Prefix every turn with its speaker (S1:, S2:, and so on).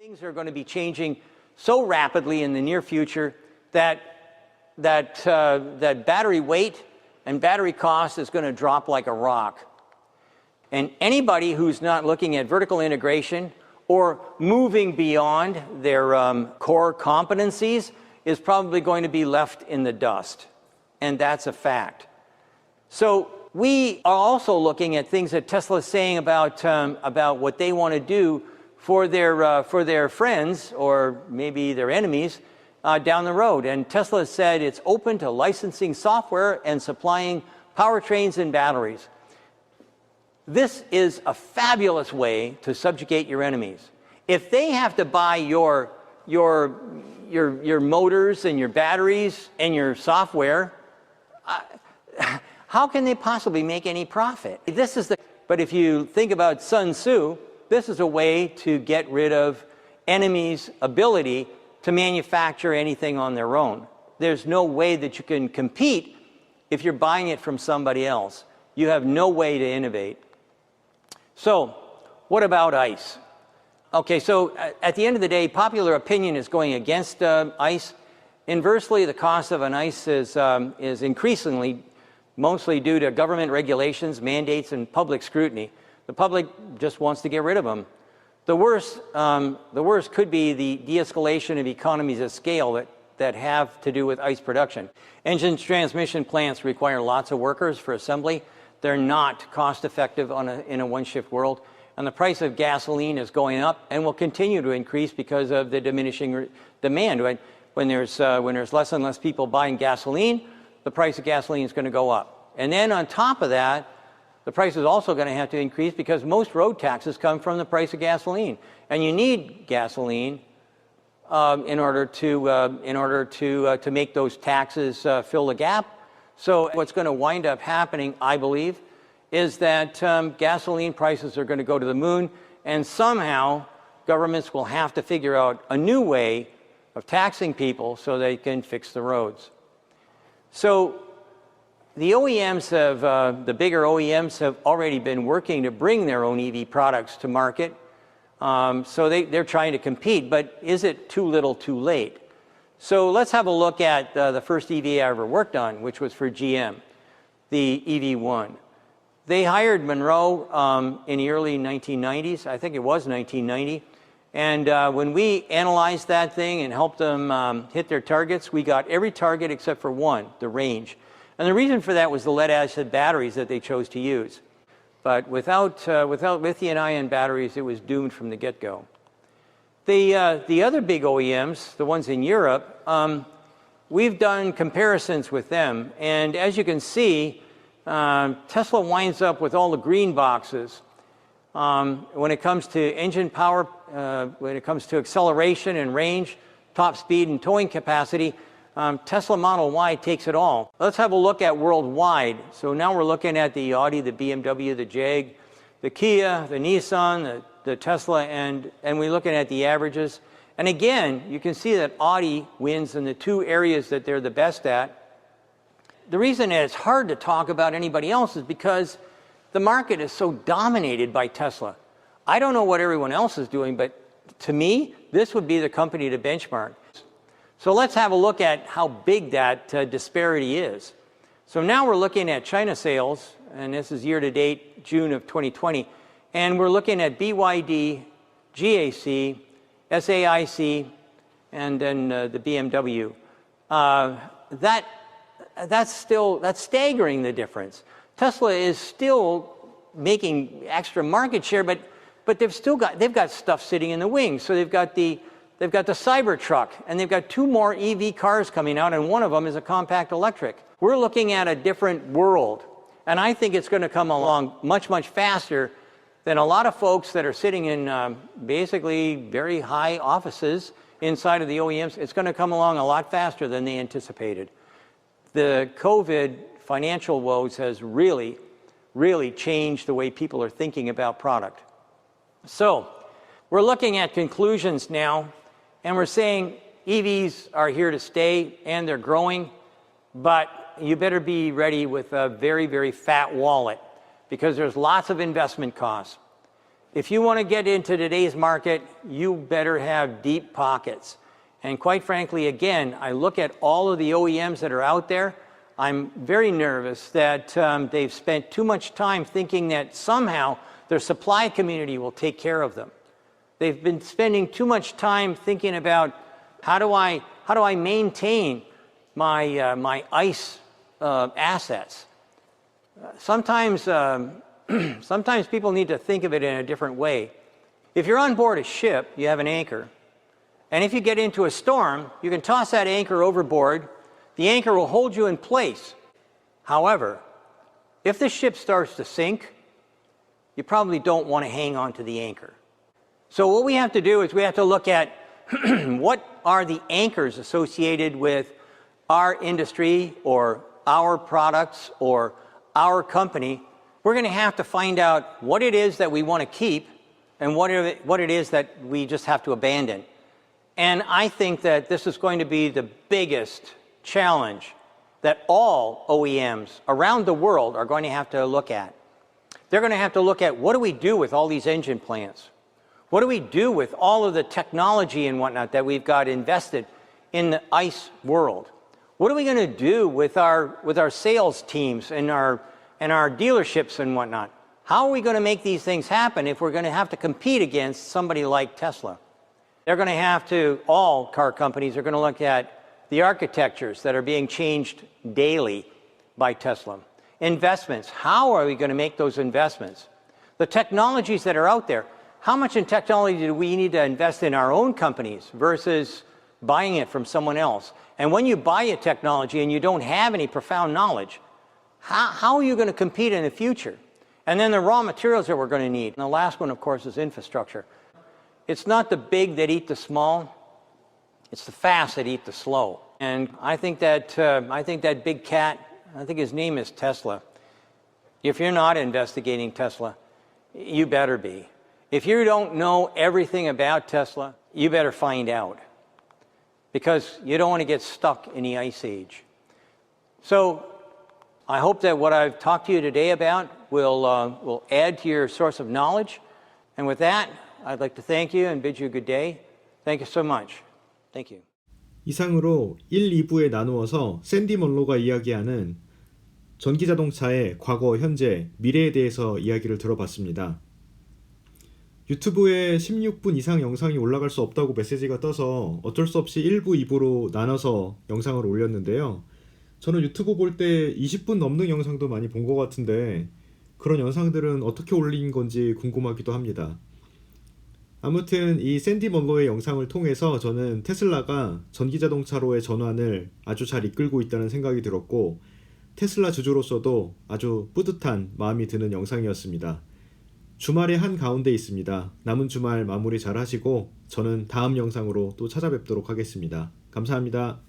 S1: Things are going to be changing so rapidly in the near future that battery weight and battery cost is going to drop like a rock. And anybody who's not looking at vertical integration or moving beyond their core competencies is probably going to be left in the dust. And that's a fact. So we are also looking at things that Tesla is saying about what they want to do for their friends or maybe their enemies down the road. And Tesla has said it's open to licensing software and supplying powertrains and batteries. This is a fabulous way to subjugate your enemies. If they have to buy your motors and your batteries and your software, how can they possibly make any profit? But if you think about Sun Tzu, this is a way to get rid of enemies' ability to manufacture anything on their own. There's no way that you can compete if you're buying it from somebody else. You have no way to innovate. So, what about ICE? Okay, so at the end of the day, popular opinion is going against ICE. Inversely, the cost of an ICE is increasingly mostly due to government regulations, mandates, and public scrutiny. The public just wants to get rid of them. The worst could be the de-escalation of economies of scale that have to do with ICE production. Engine transmission plants require lots of workers for assembly. They're not cost-effective in a one-shift world. And the price of gasoline is going up and will continue to increase because of the diminishing demand. When there's less and less people buying gasoline, the price of gasoline is going to go up. And then on top of that, the price is also going to have to increase because most road taxes come from the price of gasoline. And you need gasoline in order to make those taxes fill the gap. So what's going to wind up happening, I believe, is that gasoline prices are going to go to the moon, and somehow governments will have to figure out a new way of taxing people so they can fix the roads. So the OEMs the bigger OEMs have already been working to bring their own EV products to market. So they're trying to compete, but is it too little too late? So let's have a look at the first EV I ever worked on, which was for GM, the EV1. They hired Monroe in the early 1990s. I think it was 1990. And when we analyzed that thing and helped them hit their targets, we got every target except for one, the range. And the reason for that was the lead-acid batteries that they chose to use. But without lithium-ion batteries, it was doomed from the get-go. The other big OEMs, the ones in Europe, we've done comparisons with them. And as you can see, Tesla winds up with all the green boxes. When it comes to engine power, when it comes to acceleration and range, top speed and towing capacity, Tesla Model Y takes it all. Let's have a look at worldwide. So now we're looking at the Audi, the BMW, the Jag, the Kia, the Nissan, the Tesla, and we're looking at the averages. And again, you can see that Audi wins in the two areas that they're the best at. The reason that it's hard to talk about anybody else is because the market is so dominated by Tesla. I don't know what everyone else is doing, but to me, this would be the company to benchmark. So let's have a look at how big that disparity is. So now we're looking at China sales, and this is year-to-date, June of 2020, and we're looking at BYD, GAC, SAIC, and then the BMW. That's staggering, the difference. Tesla is still making extra market share, but they've got stuff sitting in the wings. So they've got the Cybertruck, and they've got two more EV cars coming out, and one of them is a compact electric. We're looking at a different world, and I think it's going to come along much, much faster than a lot of folks that are sitting in basically very high offices inside of the OEMs. It's going to come along a lot faster than they anticipated. The COVID financial woes has really, really changed the way people are thinking about product. So we're looking at conclusions now, and we're saying EVs are here to stay and they're growing, but you better be ready with a very, very fat wallet because there's lots of investment costs. If you want to get into today's market, you better have deep pockets. And quite frankly, again, I look at all of the OEMs that are out there. I'm very nervous that they've spent too much time thinking that somehow their supply community will take care of them. They've been spending too much time thinking about how do I maintain my ICE assets. Sometimes people need to think of it in a different way. If you're on board a ship, you have an anchor. And if you get into a storm, you can toss that anchor overboard. The anchor will hold you in place. However, if the ship starts to sink, you probably don't want to hang on to the anchor. So what we have to do is we have to look at what are the anchors associated with our industry or our products or our company. We're going to have to find out what it is that we want to keep and what it is that we just have to abandon. And I think that this is going to be the biggest challenge that all OEMs around the world are going to have to look at. They're going to have to look at what do we do with all these engine plants? What do we do with all of the technology and whatnot that we've got invested in the ICE world? What are we going to do with our sales teams and our dealerships and whatnot? How are we going to make these things happen if we're going to have to compete against somebody like Tesla? They're going to have to, all car companies are going to look at the architectures that are being changed daily by Tesla. Investments, how are we going to make those investments? The technologies that are out there, how much in technology do we need to invest in our own companies versus buying it from someone else? And when you buy a technology and you don't have any profound knowledge, how are you going to compete in the future? And then the raw materials that we're going to need. And the last one, of course, is infrastructure. It's not the big that eat the small. It's the fast that eat the slow. And I think that big cat, I think his name is Tesla. If you're not investigating Tesla, you better be. If you don't know everything about Tesla, you better find out. Because you don't want to get stuck in the ice age. So I hope that what I've talked to you today about will add to your source of knowledge. And with that, I'd like to thank you and bid you a good day. Thank you so much. Thank you.
S2: 이상으로 1, 2부에 나누어서 샌디 먼로가 이야기하는 전기자동차의 과거, 현재, 미래에 대해서 이야기를 들어봤습니다. 유튜브에 16분 이상 영상이 올라갈 수 없다고 메시지가 떠서 어쩔 수 없이 1부, 2부로 나눠서 영상을 올렸는데요. 저는 유튜브 볼 때 20분 넘는 영상도 많이 본 것 같은데 그런 영상들은 어떻게 올린 건지 궁금하기도 합니다. 아무튼 이 샌디 먼로의 영상을 통해서 저는 테슬라가 전기자동차로의 전환을 아주 잘 이끌고 있다는 생각이 들었고 테슬라 주주로서도 아주 뿌듯한 마음이 드는 영상이었습니다. 주말의 한가운데 있습니다. 남은 주말 마무리 잘 하시고 저는 다음 영상으로 또 찾아뵙도록 하겠습니다. 감사합니다.